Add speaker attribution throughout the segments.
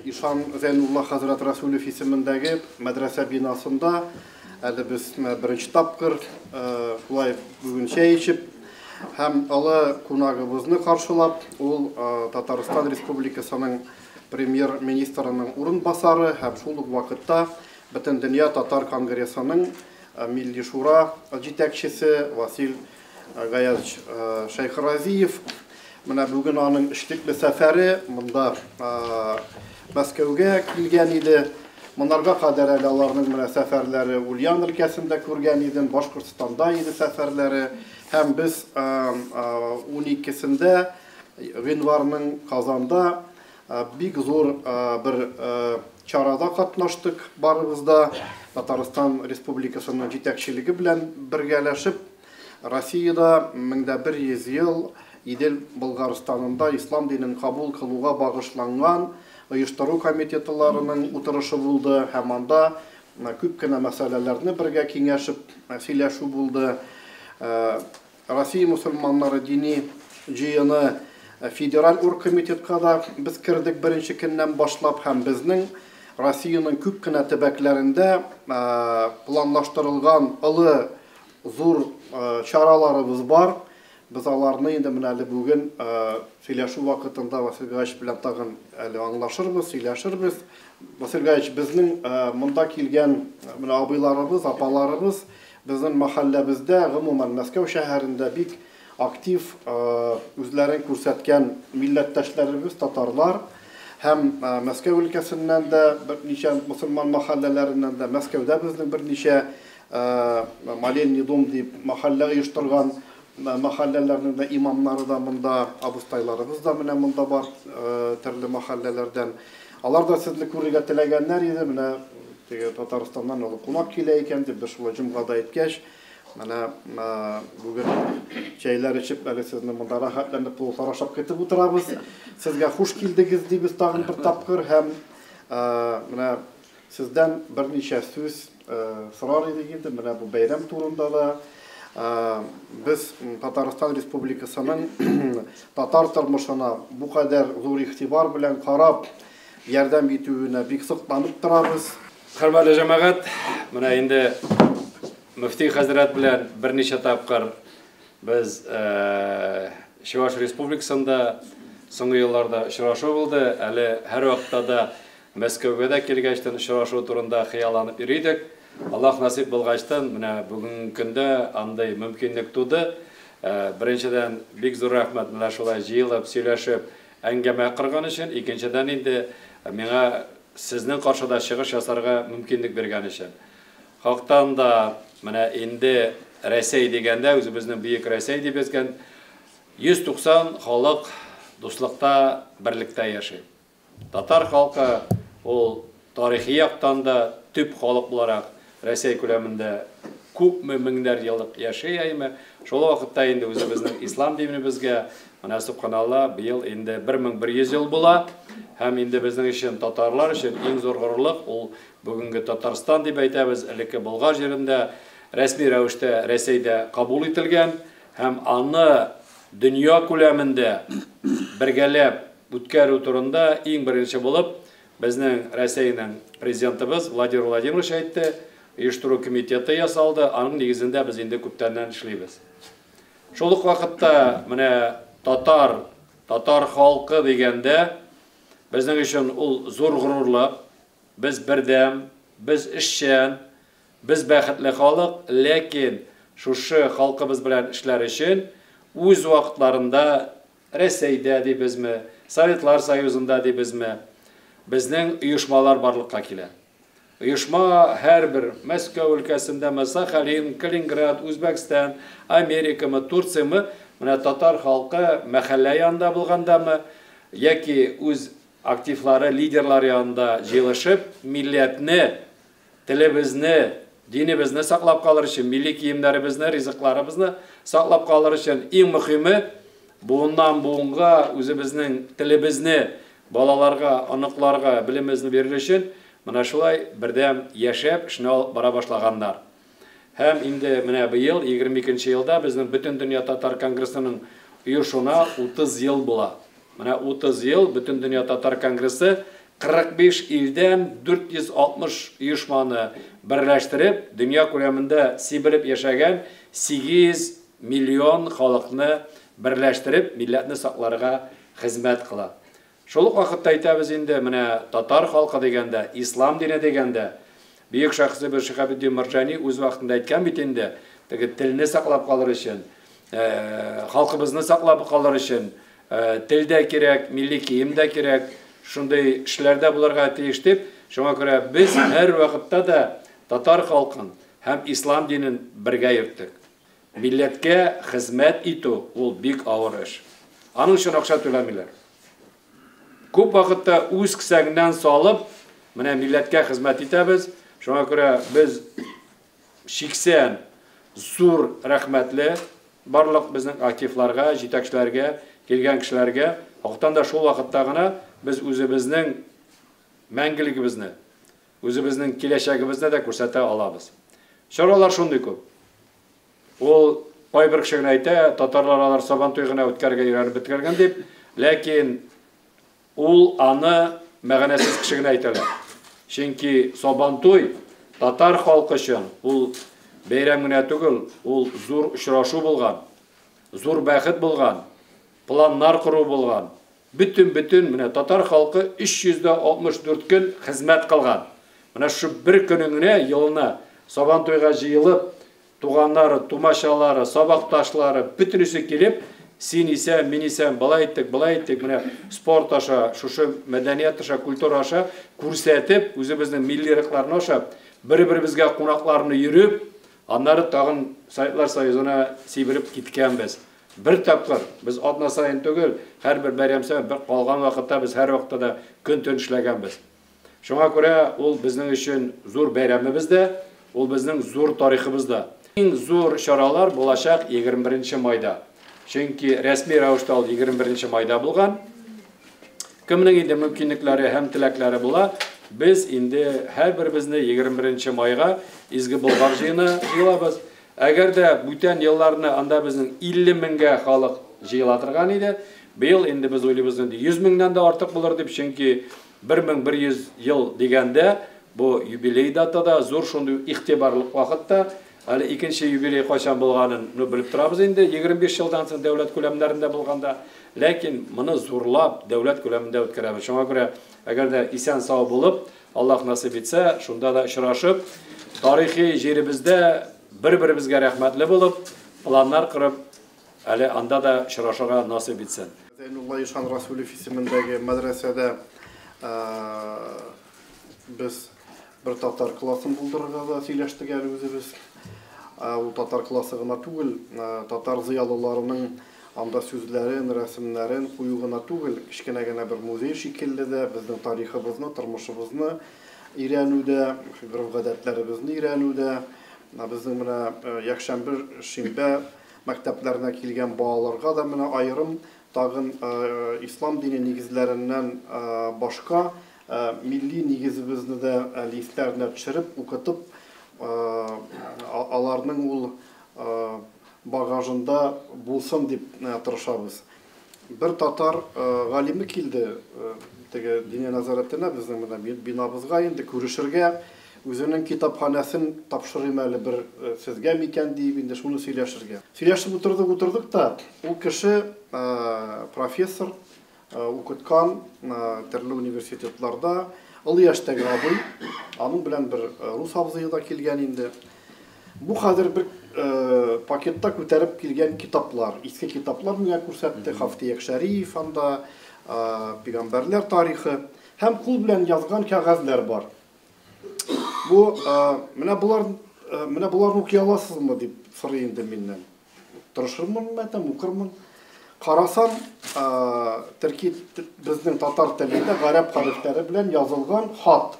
Speaker 1: İşan Zeynullah Hazret Resulü ismindeki medrese binasında biz birinci tapkır bugün içip hem ala konağımızı karşılap ol Tataristan Respublikası'nın Premier Ministrinin orunbasarı hem şulduk vakitte bütün Dünya Tatar Kongresi'nin Milli Şura yetekçisi Vasil Gayaz Şeyhraziyev bugün onun işlik bir seferi bunda Moskva'ya kilgen idi. Bunlarga kadar alalarının seferleri Ulyan ülkesinde kurgen idi, Başkırstan'da idi seferleri. Hem biz 12'sinde Vinvar'ın Kazan'da bir zor bir çarada katlaştık barımızda. Tataristan Respublikası'nın yetekçiliği bilen birleşip Rusya'da 1100 yıl İdil Bulgaristan'da İslam dinini kabul kılığa bağışlanan uyuşturucu komitetlerinin oturuşu buldu. Hem anda köpkene meselelerini birge kengişip söyleşu buldu. Rusya Müslümanları dini cihini federal orgkomitetine biz kirdik birinci günden başlap hem bizning Rusya'nın köpkene tebeklerinde planlaştırılgan ılı zor çaralarımız var. Biz alarını indi minəli bugün söyleşu vakitinde Vasil Gayç bilen tağın anlaşırız, söyleşiriz. Vasil Gayç bizning munda kilgen abilarımız, apalarımız bizim mahallemizde, umuman Moskva şehrinde bik aktif özlerini ko'rsatgan milletteşlerimiz Tatarlar hem Moskva ülkesinden de bir nice Müslüman mahallelerinden de Moskova'da bizning bir nice Malenniy dom deyip mahalle uyuşturgan mahallelerinde imamları da bunda, abustaylarımız da bunda var türlü mahallelerden. Alar da sizlik kurriga tilegenler idi. Tataristan'dan konak kileyken de bir şula cümgada etkeş. Bugün şeyler içip sizin bunda rahatlanıp saraşap ketip oturabız. Sizge hoş geldiniz deyip tağın bir tapkır hem sizden bir neçe söz sırar edildi. Bu bayram turunda da biz Tataristan Respublikası'nın Tatar tırmışına bu kadar zor ihtibar bilen karab yardım etüğüne bik sıklanıp durarız.
Speaker 2: Hürmetli cemaat, indi Müftü Hazret bilen bir neçe tapkır biz Şivaş Respublikası'nda soңғы yıllarda şuraşı oldu. Her vakitte da Moskova'da kelgeçten şuraşı turunda hiyalanıp yürüydük. Allah nasip bulgaçtan bugün günde anday mümkünlük tudu. Birinciden bik zor rahmet mına şolay jıyılıp, söyleşip, әңгәмә кырган өчен, икенчедән инде миңа сезнең каршыда чыгыш ясарга мөмкинлек биргән өчен. Хактан да менә инде Рәсәй дигәндә, үзебезнең бөек Рәсәй дип әйткән 190 халык дуслыкта, берлектә яши. Татар халкы ул тарихи яктан да төп халык буларак Рәсәй күләмендә күпме меңнәр еллык яши әйме. Шул вакытта инде үзебезнең ислам динебезгә Ana subhanallah biyel indi 1100 yıl bula. Hem indi bizning için Tatarlar için en zor gururluk ol bugünkü Tataristan diп әйтәбез. Элекке Болгар җирендә рәсми рәвештә Рәсәйдә кабул ителгән. Hem аны дөнья күләмендә бергәләп үткәрү турында иң беренче булып безнең Рәсәйнең президентыбыз Владимир Владимирович әйтте. Оештыру комитеты ясалды. Аның нигезендә без инде күптәннән эшлибез. Шул ук вакытта менә Tatar halkı degende bizning için ul zor gururluk, biz birdem, biz işçen, biz baxtli xalq, lekin şuşu halkımız bilen işler için öz vaqtlarında Rəsəydə deyibizmi, Sovetlar Soyuzunda deyibizmi, bizning uyuşmalar barlıqqa kilər. Uyuşma her bir Moskva ülkesinde, Sakhalin, Kaliningrad, Özbekistan, Amerika mı, Tursiya mı, Tatar halkı mahalle yanında bulganda mı, yaki öz aktifları, liderleri yanında jyılışıp, milletini, tilimizni, dinimizni saklap kalır için, milli kiyimlerimizni, rizıklarımızı saklap kalır için en mühimi, bundan buğunga özümüzün tilimizni, balalarga, anıklarga, bilimizni verir için, mana şulay birdem yaşap, şuna bara başlaganlar. Hem indi bu yıl, 22. yılda bizning bütün Dünya Tatar Kongresi'nin uyuşuna 30 yıl bula. Mana 30 yıl bütün Dünya Tatar Kongresi 45 ilden 460 uyuşmanı birleştirip, dünya ko'lamida sibirip yaşagan 8 milyon xalqni birleştirip, milletni saqlarga xizmat qiladi. Şoluk vaqtda aytamiz endi, mana Tatar xalqi deganda, islom dini deganda, büyük şahsı bir Shihabuddin Marjani o'z vaqtida aytgan bit endi, tilni saqlab qolar uchun, xalqimizni saqlab qolar uchun, tilde kerak, milliy kiyimde kerak, shunday ishlarda bularga tegish deb, shunga ko'ra biz har vaqtda da Tatar xalqin ham islom dinin birga yurtdik. Milletga xizmat etu ul bik og'ir ish. Aning uchun aqsha to'lamaylar. Ko'p vaqtda o'z kisangdan solib, mana millatga xizmat etamiz. Shunga ko'ra biz shiksan zo'r rahmatli barliq bizning aktivlarga, yetakchilarga, kelgan kishilarga, vaqtdan da shu vaqtdagina biz o'zimizning mangiligimizni, o'zimizning kelajagimizni da ko'rsata olamiz. Choralar shunday ko'p. Ol qo'y bir kishini ayta, tatarlar Saban to'yg'ini o'tkazga yurar bitkirgan deb, lekin ol ani ma'nosiz kishini aytalar. Chunki Saban to'y Tatar xalqi uchun ul bayramgina tugul, ul zo'r uchrashuv bo'lgan, zo'r baxt bo'lgan, planlar quru bo'lgan. Bütün mana Tatar xalqi 364 kun xizmat qilgan. Mana shu bir kuningni yilni Saban to'yga jiyilib, tuğanları, tumaşaları, sabaqtaşları bütünüsü gelip, sen ise, men ise, bala ettik, sport aşa, şuşu medeniyet aşa, kultur aşa, ko'rsatib, o'zimizning milliy iriqlarni aşa, bir-birimizga qo'noqlarni yurib, onları tag'in saytlar soyuzuna sibirib ketganmiz. Bir tapqir, biz odna sayin tugul, har bir bayram sayin bir qolgan vaqtda biz har vaqtda da kun tun ishlaganmiz. Shunga ko'ra, ol bizning uchun zo'r bayramimizda, ol bizning zo'r tariximizda. Eng zo'r choralar bo'lajak 21-mayda. Chunki rasmiy ravishda 21-mayda bo'lgan. Kimning endi mumkinliklari ham tilaklari bo'la, biz endi har birimizni 21-mayga izgi bo'lgan jiyilamiz. Agarda butun yillarni anda bizning 50 mingga xalq jiyilatirgan edi, bu yil endi biz o'ylaymiz 100 mingdan da ortiq bo'lar deb, chunki 1100 yil deganda bu yubiley datada zo'r shunday ixtiborli vaqtda hali ikinci yubiley qachon bo'lganini bilib turamiz endi 25 yildan so'ng davlat ko'lamlarida bo'lganda, lekin buni zo'rlab davlat ko'lamida o'tkazamiz. Shunga ko'ra agarda eson sog' bo'lib, Alloh nasib etsa, shunda da uchrashib, tarixiy yerimizda bir-birimizga rahmatli bo'lib, planlar qurib, hali anda da uchrashishga nasib etsin.
Speaker 1: Zeynullah İşan Rasulü ismindagi madrasada biz bir Tatar klaсын buldurga da сөйләштек әле үзебез. Ул Tatar klасы гына түгел, Tatar зыялыларының анда сүзләрен, рәсемнәрен кую гына түгел, кичкенә генә бер музей шикелле дә безнең тарихыбызны, тормышыбызны өйрәнүдә, гөрәф-гадәтләребезне өйрәнүдә, безнең менә якшәмбе, шимбә мәктәпләренә килгән балаларга да менә аерым тагын ислам дине нигезләреннән башка milli nigizimizni de listlerine düşürüp, okutup, alarının ul bagajında bulsun deyip tırışabız. Bir Tatar galimi kildi, dine nazaretine bizim binamızga indi, görüşürge, özünün kitaphanesini tapşırayım eli bir sizge miken deyip indi, şunu söyleşirge. Söyleşip oturduk da, o kişi profesör, okutkan türlü üniversitetlerde ılı yaştaki abıy, onun bilen bir Rus abzıyı da kelgen indi. Bu hadir bir pakette köterip kelgen kitaplar, eski kitaplar mı görsetti, Haftiyek Şerif, anda Peygamberler tarihi, hem kul bilen yazgan kağızlar var. Bu, mene bularını okuyalasız mı deyip sorayım deminden. Tırışırmın mı, okurmın? Qarasam, Türkiye bizning Tatar tilinde Garip harfleri bilen yazılgan hat.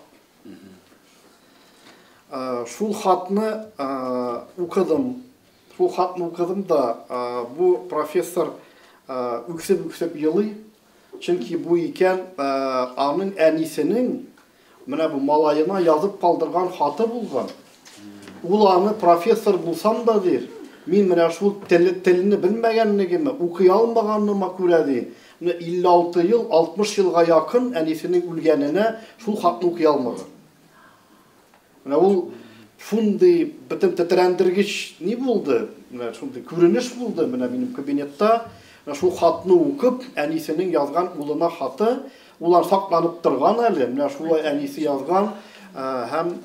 Speaker 1: Şul hatını okudum da bu profesör yüksep yılı. Çünkü bu iken anın enisinin bu malayına yazıp kaldırgan hatı bulgan. Ulanı profesör bulsam da der. Min şul tilini bilmegenligimi, okuy almaganlığıma ko'ra 56 ел, 60 елга якын әнисенең үлгәненә шул хатны укый алмаган. Менә ул шундый бөтен тетрәндергеч ни булды? Менә шундый күренеш булды менә минем кабинетта. Шул хатны укып, әнисенең язган улына хаты, улар сакланып торган әле. Менә шулай әнисе язган һәм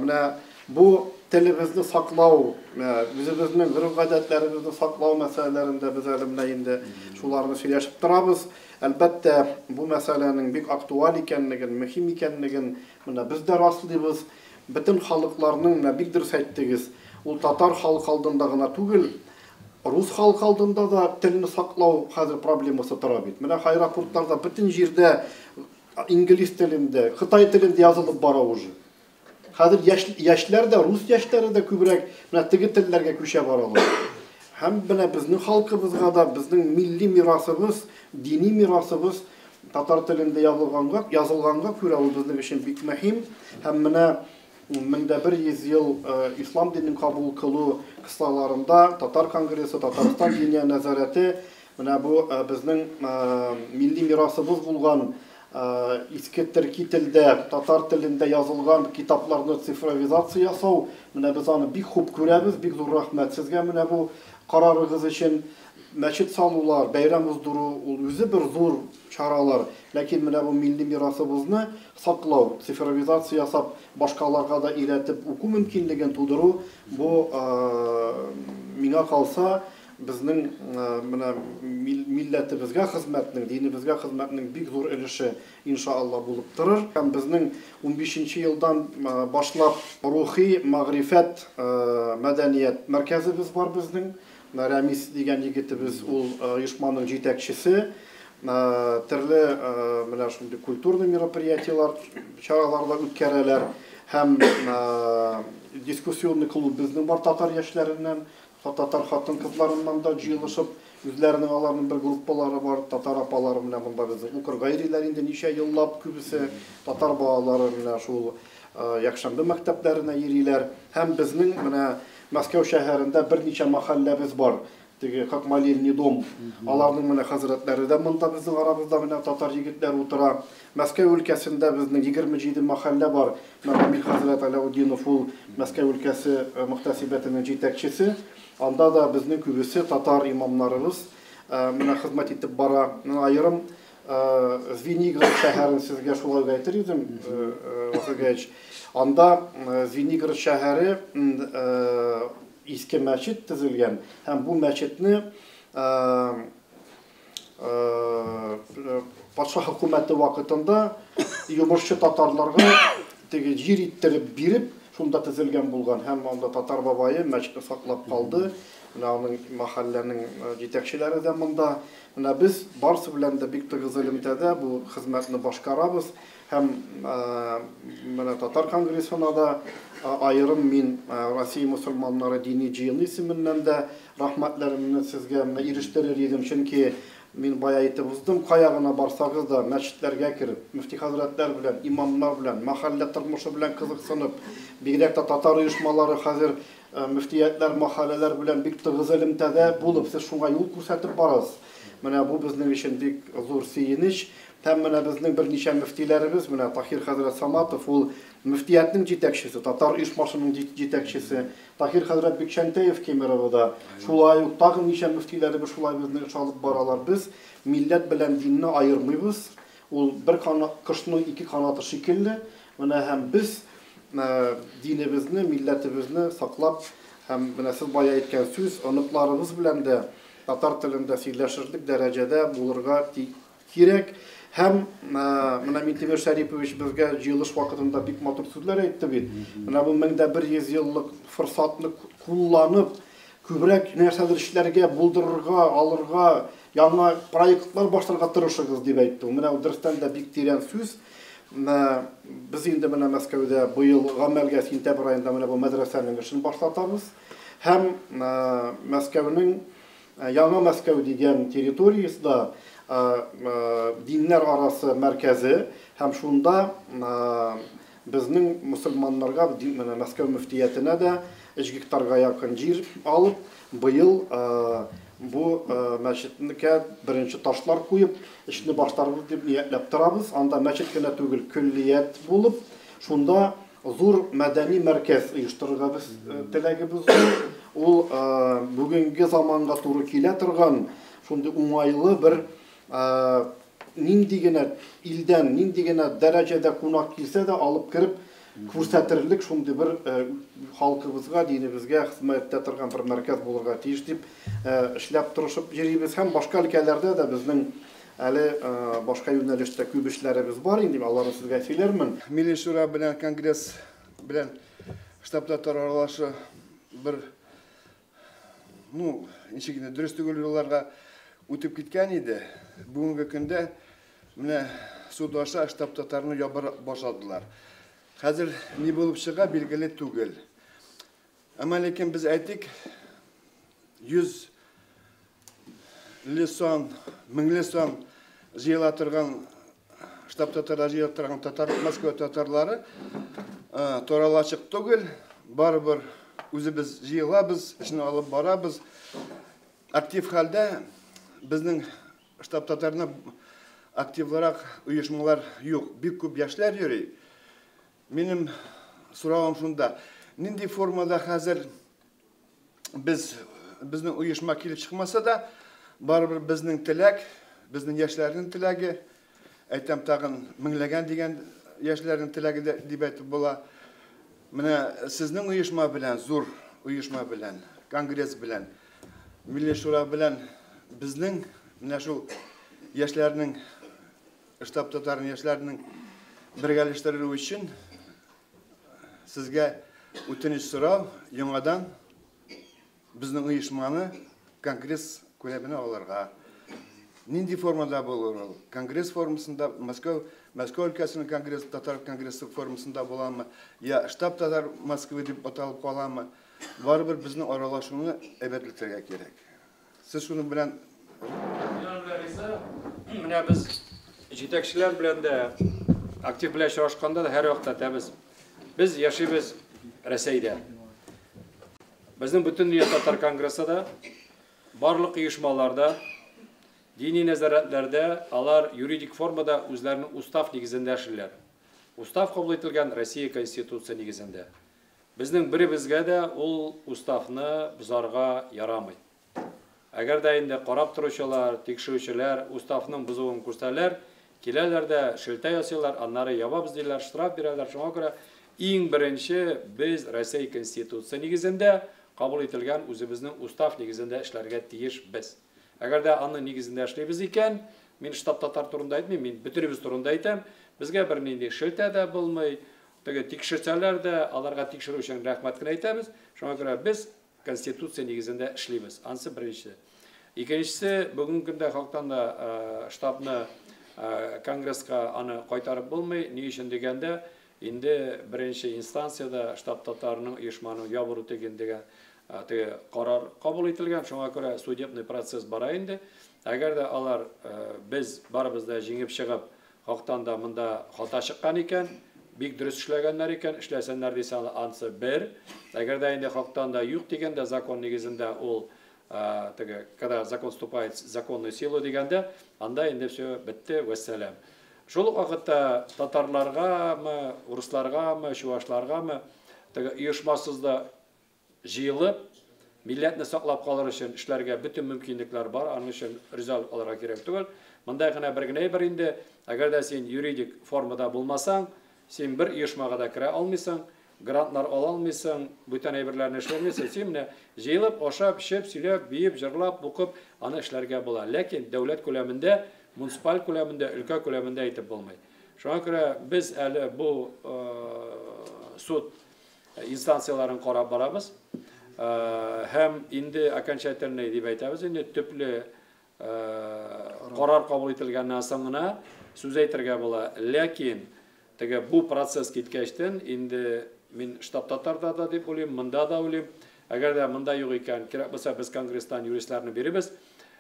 Speaker 1: менә бу телебезне саклау, үзебезнең гореф-гадәтләребезне саклау мәсьәләләрендә без әле менә инде шуларны сөйләшеп торабыз. Әлбәттә, бу мәсьәләнең бик актуаль икәнлеген, мөһим икәнлеген менә без дә раслыйбыз. Бөтен халыкларның менә бик дөрес әйттегез. Ул татар халык алдында гына түгел, рус халык алдында да телне саклау хәзер проблемасы тора бит. Менә аэропортларда бөтен җирдә инглиз телендә, Хытай телендә язылып бара уже. Хәзер яшьләр дә, рус яшьләре дә күбрәк менә теге телләргә күчә баралар. Һәм менә безнең халкыбызга да, безнең милли мирасыбыз, дини мирасыбыз татар телендә язылганга күрә ул безнең өчен бик мөһим. Һәм менә 1100 ел ислам динен кабул кылу кысаларында Татар конгрессы, Татарстан диния нәзарәте менә бу безнең милли мирасыбыз булган иске төрки телдә, татар телендә язылган китапларны цифровизация ясау, менә без аны бик хуп күрәбез, бик зур рәхмәт сезгә менә бу карарыгыз өчен. Мәчет салулар, бәйрәм уздыру, ул үзе бер зур чаралар. Ләкин менә бу милли мирасыбызны саклау, цифровизация ясап, башкаларга да өйрәтеп уку мөмкинлеген тудыру, бу миңа калса безнең менә милләтебезгә хезмәтнең, динебезгә хезмәтнең бик зур өлеше иншалла булып торыр. Һәм безнең 15нче елдан башлап рухи магърифәт мәдәният мәркәзебез бар безнең. Рәмис дигән егетебез ул оешманың җитәкчесе. Төрле менә шундый культурный мероприятиялар, чараларда үткәрәләр. Һәм дискуссионный клуб безнең бар татар яшьләреннән, татар хатын-кызларыннан да җыелышып, үзләренең аларның бер группалары бар, татар апалары менә монда безнең укыр гайриләр инде ничә еллап күбесе татар балалары менә шул якшәмбе мәктәпләренә йөриләр. Һәм безнең менә Мәскәү шәһәрендә берничә мәхәлләбез бар. Теге как молельный дом. Аларның менә хәзрәтләре дә монда безнең арабызда менә татар егетләр утыра. Мәскәү өлкәсендә безнең 27 мәхәллә бар. Мәгамил хәзрәт Алаудинов ул Мәскәү өлкәсе мөхтәсибәтенең җитәкчесе. Анда да безнең күбесе татар имамнарыбыз менә хезмәт итеп бара. Аерым Звенигород шәһәрен сезгә шулай әйтер идем, Василгаевич. Анда Звенигород шәһәре иске мәчет төзелгән. Һәм бу мәчетне патша хөкүмәте вакытында йомышчы татарларга теге җир иттереп биреп, шунда төзелгән булган. Һәм анда татар бабайы мәчетне саклап калды. Аның мәхәлләнең җитәкчеләре дә монда. Менә без барсы белән дә бик тыгыз элемтәдә бу хезмәтне башкарабыз. Һәм менә татар конгрессына да аерым мин Россия мөселманнары дини җыены исеменнән дә рәхмәтләремне сезгә ирештерер идем. Чөнки мин бая әйтеп уздым, кая гына барсагыз да мәчетләргә кереп, мөфти хәзрәтләр белән, имамнар белән, мәхәллә тормышы белән кызыксынып, бигрәк тә татар оешмалары хәзер мөфтиятләр, мәхәлләләр белән бик тыгыз элемтәдә булып, сез шуңа юл күрсәтеп барасыз. Менә бу безнең өчен бик зур сөенеч. Һәм менә безнең берничә мөфтиләребез, менә Таһир хәзрәт Саматов, ул мөфтиятның җитәкчесе, татар оешмасының җитәкчесе, Таһир хәзрәт Бикшәнтәев Кемеровда, шулай ук тагын ничә мөфтиләребез шулай безне алып баралар. Без милләт белән динне аермыйбыз. Ул бер кошның ике канаты шикелле. Менә һәм без динебезне, милләтебезне саклап, һәм менә сез бая әйткән сүз, оныкларыбыз белән дә татар телендә сөйләшерлек дәрәҗәдә булырга кирәк. Һәм менә Минтимер Шәрипович безгә җыелыш вакытында бик матур сүзләр әйтте бит. Менә бу 1100 еллык форсатны кулланып, күбрәк нәрсәләр эшләргә, булдырырга, алырга, яңа проектлар башларга тырышыгыз дип әйтте. Менә дөрестән дә бик тирән сүз. Без инде менә Мәскәүдә быел гамәлгә сентябрь аенда менә бу мәдрәсәнең эшен башлатабыз. Һәм Мәскәүнең Яңа Мәскәү дигән территориясында диннәр арасы мәркәзе һәм шунда безнең мөселманнарга менә Мәскәү мөфтиятенә дә 3 гектарга якын җир алып, быел bu мәчетнекә беренче ташлар куеп, эшне баштарбыз дип ниятләп торабыз. Анда мәчет кенә түгел, күллият булып, шунда зур мәдәни мәркәз оештырырга без теләгебез. Ул бүгенге заманга туры килә торган, шундый уңайлы бер нинди генә илдән, нинди генә дәрәҗәдә кунак килсә дә алып кереп күрсәтерлек шундый бер халкыбызга, динебезгә хезмәттә торган бер мәркәз булырга тиеш дип эшләп тырышып йөрибез. Һәм башка өлкәләрдә дә безнең әле башка юнәлештә күп эшләребез бар инде, аларны сезгә сөйләрмен.
Speaker 3: Милли шура белән конгресс белән штабтатар аралашу бер ничек инде дөрес түгел юлларга үтеп киткән иде. Бүгенге көндә менә суд аша штабтатарны ябар башладылар. Хәзер ни булып чыга билгеле түгел. Әмма ләкин без әйтик, 100 лисон, 1000 лисон җыела торган штабтатар җыела торган Москва татарлары торалачык түгел, барыбер үзебез җыелабыз, эшне алып барабыз. Актив хәлдә безнең штабтатарны активлырак оешмалар юк, бик күп яшьләр йөри. Минем соравым шунда, нинди формада хәзер безнең оешма килеп чыкмаса да, барыбер безнең теләк, безнең яшьләрнең теләге, әйтәм тагын меңләгән дигән яшьләрнең теләге дип әйтеп була. Менә сезнең оешма белән, зур оешма белән, конгресс белән, милли шура белән безнең менә шул яшьләрнең штабтатарның яшьләрнең бергәләштерү өчен сезгә үтенеч сорау, яңадан безнең оешманы конгресс күләменә алырга. Нинди формада булыр ул? Конгресс формасында, Москва өлкәсенең конгресс, татар конгрессы формасында буламы? Я штаб татар Москва дип аталып каламы? Барыбер безнең аралашуны әбәтлетергә кирәк. Сез шуның белән
Speaker 2: менә без җитәкчеләр белән дә актив белән очрашканда да һәр вакытта тәбез. Biz yaşayız Рәсәйдә. Безнең бөтен дөнья татар конгрессында, барлык оешмаларда, дини нәзарәтләрдә алар юридик формада үзләренең устав нигезендә эшләр. Устав кабул ителгән Россия конституция нигезендә. Безнең беребезгә дә ул уставны бозарга ярамый. Әгәр дә инде карап торучылар, тикшерүчеләр уставның бозуын күрсәләр, киләләр дә шелтә ясыйлар, аннары ябабыз диләр, штраф бирәләр. Шуңа күрә иң беренче без Россия конституция нигезендә кабул ителгән үзебезнең устав нигезендә эшләргә тиеш без. Әгәр дә аны нигезендә эшлибез икән, мин штаб татар турында әйтмим, мин бөтенебез турында әйтәм, безгә бер нинди шелтә дә булмый, теге тикшерсәләр дә аларга тикшерү өчен рәхмәт кенә әйтәбез. Шуңа күрә без конституция нигезендә эшлибез. Ансы беренче. Икенчесе, бүгенге көндә халыктан да штабны конгресска аны кайтарып булмый, ни өчен дигәндә инде беренче инстанцияда штаб татарының оешманы ябыру дигән карар кабул ителгән. Шуңа күрә судебный процесс бара инде. Әгәр дә алар без барыбыз да җиңеп чыгып, халыктан да монда хата чыккан икән, бик дөрес эшләгәннәр икән, эшләсәннәр дисә ансы бер. Әгәр дә инде халыктан да юк дигәндә закон нигезендә ул когда закон вступает в законную силу дигәндә, анда инде все бетте, вәссәлам. Шул вакытта татарларгамы, урысларгамы, чуашларгамы оешмасыз да җыелып, милләтне саклап калыр өчен эшләргә бөтен мөмкинлекләр бар, аның өчен риза алырга кирәк түгел. Монда гына бер генә бер инде, әгәр дә син юридик формада булмасаң, син бер оешмага да керә алмыйсың, грантлар ала алмыйсың, бүтән әйберләрне эшләмәсәң, син менә җыелып, ашап, эчеп, сөйләп, биеп, җырлап, укып, аны эшләргә була. Ләкин дәүләт күләмендә, муниципаль күләмендә, өлкә күләмендә әйтеп булмый. Шуңа күрә без әле бу суд инстанцияларын карап барабыз. Һәм инде окончательный дип әйтәбез, инде төпле карар кабул ителгәннән соң гына сүз әйтергә була. Ләкин теге бу процесс киткәчтән инде мин штаб татарда да дип уйлыйм, монда да уйлыйм. Әгәр дә монда юк икән, кирәк булса без конгресстан юристларны бирибез.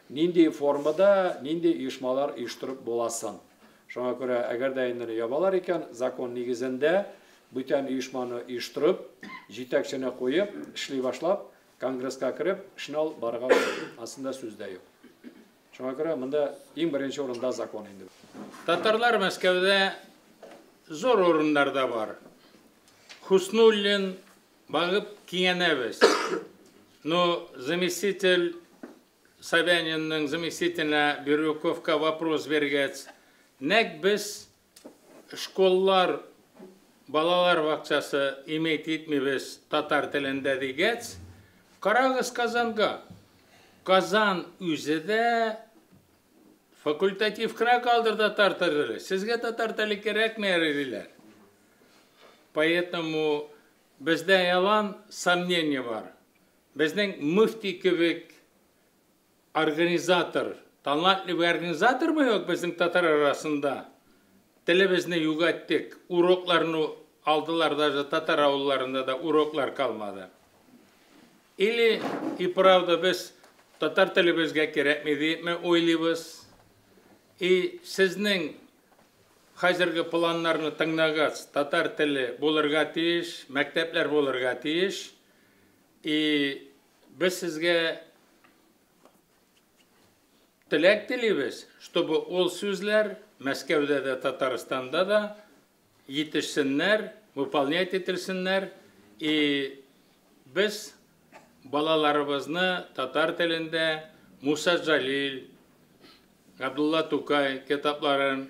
Speaker 2: Нинди формада, нинди оешмалар оештырып буласын. Шуңа күрә әгәр дә инде ябалар икән, закон нигезендә бүтән оешманы оештырып, җитәкчене куеп, эшли башлап, Конгресска кіріп, шынал барға асында сөзді yok. Шуңа күрә монда иң беренче урында закон инде.
Speaker 4: Татарлар Мәскәүдә зор урыннарда бар. Хуснуллин багып киңәнәбез. Но заместитель Собянинның заместителенә Бирюковка вопрос бергәч, нәк без школлар, балалар бакчасы имейт итмибез татар телендә дигәч, карагыз Казанга. Казан үзе дә факультатив кына калдыр татар теле. Сезгә татар теле кирәкме диләр. Поэтому бездә ялан сомнение бар. Безнең мөфти кебек организатор, талантлы организатор мы юк безнең татар арасында? Телебезне югаттык, урокларны алдылар, даже татар авылларында да уроклар калмады. Или и правда без татар телебезгә кирәкме дип уйлыйбыз. И сезнең хәзерге планнарны тыңлагач, татар теле булырга тиеш, мәктәпләр булырга тиеш. И без сезгә теләк телибез, чтобы ол сүзләр Мәскәүдә дә, Татарстанда да yetişsinler, выполнять etsinler. И biz балаларыбызны татар телендә Муса Джалил, Абдулла Тукай китапларын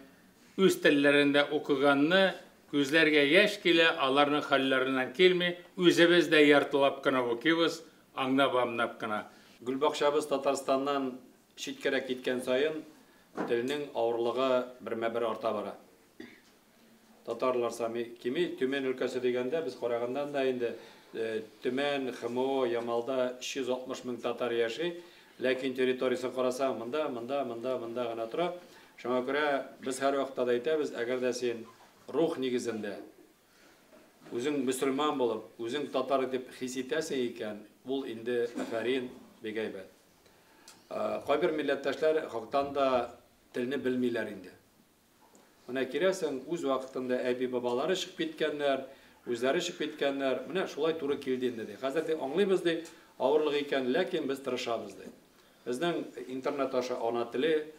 Speaker 4: үз телләрендә укыганны күзләргә яшь килә, аларның хәлләреннән килми, үзебез дә яртылап кына укыйбыз, аңлап кына.
Speaker 2: Гүлбакчабыз Татарстаннан читкәрәк киткән сайын телнең авырлыгы бермә-бер арта бара. Татарлар сами кими Төмен өлкәсе дигәндә без карагандан да инде Төмен, ХМО, Ямалда 160 мең татар яши, ләкин территориясын карасаң, монда гына тора. Шуңа күрә без һәр вакытта да әйтәбез, әгәр дә син рух нигезендә үзең мөселман булып, үзең татар дип хис итәсең икән, ул инде афарин бик әйбәт. Кайбер милләттәшләр хактан да телне белмиләр инде. Менә кирәсең, үз вакытында әби бабалары чыгып киткәннәр, үзләре чыгып киткәннәр, менә шулай туры килде инде ди. Хәзер дә аңлыйбыз ди, авырлык икән, ләкин без тырышабыз ди. Безнең интернет аша ана теле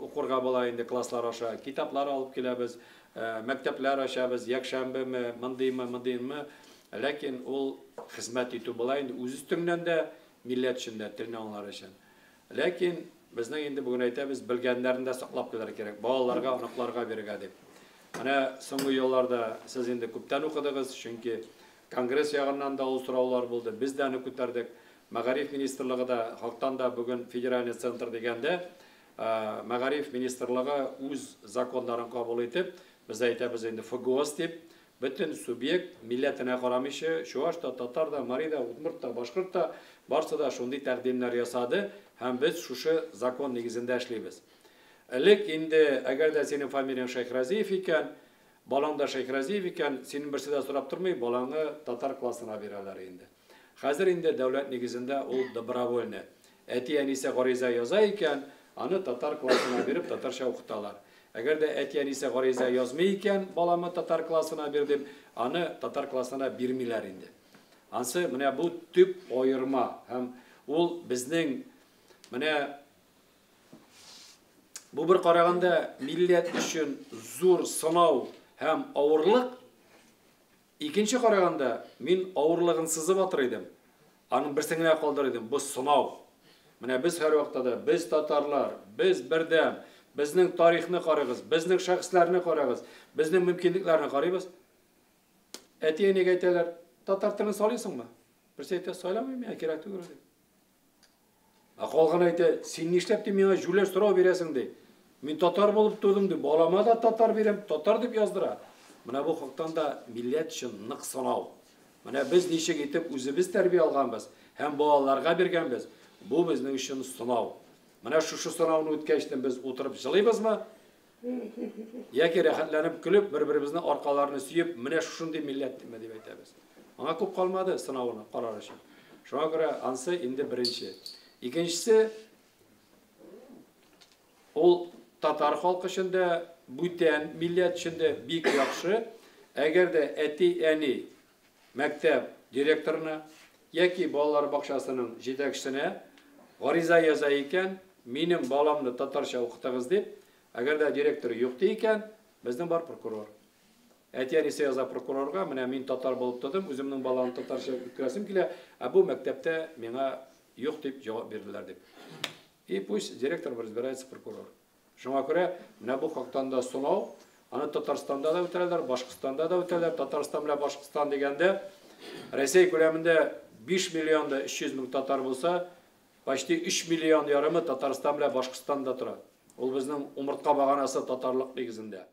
Speaker 2: укырга була инде, класслар аша китаплар алып киләбез, мәктәпләр ачабыз, якшәмбеме, мондыймы, ләкин ул хезмәт итү була инде үз үстеңнән дә милләт өчен, телне аңлар өчен. Ләкин безнең инде бүген әйтәбез, белгәннәрне дә саклап калырга кирәк, балаларга, анакларга бирергә дип. Менә соңгы елларда сез инде күптән укыдыгыз, чөнки Конгресс ягыннан да ул сораулар булды. Без дә аны күтәрдек. Мәгариф министрлыгы да хактан да бүген федераль центр дигәндә, Мәгариф министрлыгы үз законнарын кабул итеп, без әйтәбез инде ФГОС дип, бөтен субъект милләтенә карамыйча, Чуаш та, Татар да, Мари да, Удмурт та, Башкорт та, барысы да шундый тәкъдимнәр ясады, һәм без шушы закон нигезендә эшлибез. Элек инде, әгәр дә синең фамилияң Шайхразиев икән, балаң да Шайхразиев икән, синең берсе дә сорап тормый, балаңны татар классына бирәләр инде. Хәзер инде дәүләт нигезендә ул добровольно. Әти-әнисе гариза яза икән, аны татар классына биреп, татарча укыталар. Әгәр дә әти-әнисе гариза язмый икән, баламны татар классына бир дип, аны татар классына бирмиләр инде. Ансы менә бу төп аерма, һәм ул безнең менә бу бер караганда милләт өчен зур сынау һәм авырлык. Икенче караганда мин авырлыгын сызып атыр идем. Аның берсен генә калдыр идем, бу сынау. Менә без һәр вакытта да без татарлар, без бердәм, безнең тарихны карыгыз, безнең шәхесләрне карыгыз, безнең мөмкинлекләрне карыйбыз. Әти-әнигә әйтәләр, татар телен салыйсыңмы? Берсе әйтә, сайламыйм, кирәк түгел дип. Калган әйтә, син нишләп миңа җүләр сорау бирәсең ди? Мин татар булып тудым ди, балама да татар бирәм, татар дип яздыра. Менә бу хактан да милләт өчен нык сынау. Менә без ничек итеп үзебез тәрбия алганбыз һәм балаларга биргәнбез. Бу безнең өчен сынау. Менә шушы сынауны үткәчтән без утырып җылыйбызмы? Яки рәхәтләнеп көлеп, бер-беребезне аркаларны сөеп, менә шундый милләт дип әйтәбез. Аңа күп калмады сынауны карар өчен. Шуңа күрә ансы инде беренче. Икенчесе, ул татар халкы өчен дә, бүтән милләт өчен дә бик яхшы. Әгәр дә әти-әни мәктәп директорына яки балалар бакчасының жетекчисине гариза яза екен, менің баламны татарша оқытыңыз деп, әгәр дә директор юк екен, безнең бар прокурор. Әтиянисе яза прокурорга, менә мин татар булып тудым, үземнең баламны татарча үткәрәсем килә, ә бу мәктәптә миңа юк дип җавап бирделәр дип. И пусть директор разбирается, прокурор. Шуңа күрә, менә бу хактан да сынау, аны Татарстанда да үтәләр, Башкортстанда да үтәләр. Татарстан белән Башкортстан дигәндә, Россия күләмендә 5 миллион 300 мең татар булса, почти 3 миллион ярымы Татарстан белән Башкортстанда тора. Ул безнең умыртка баганасы татарлык нигезендә.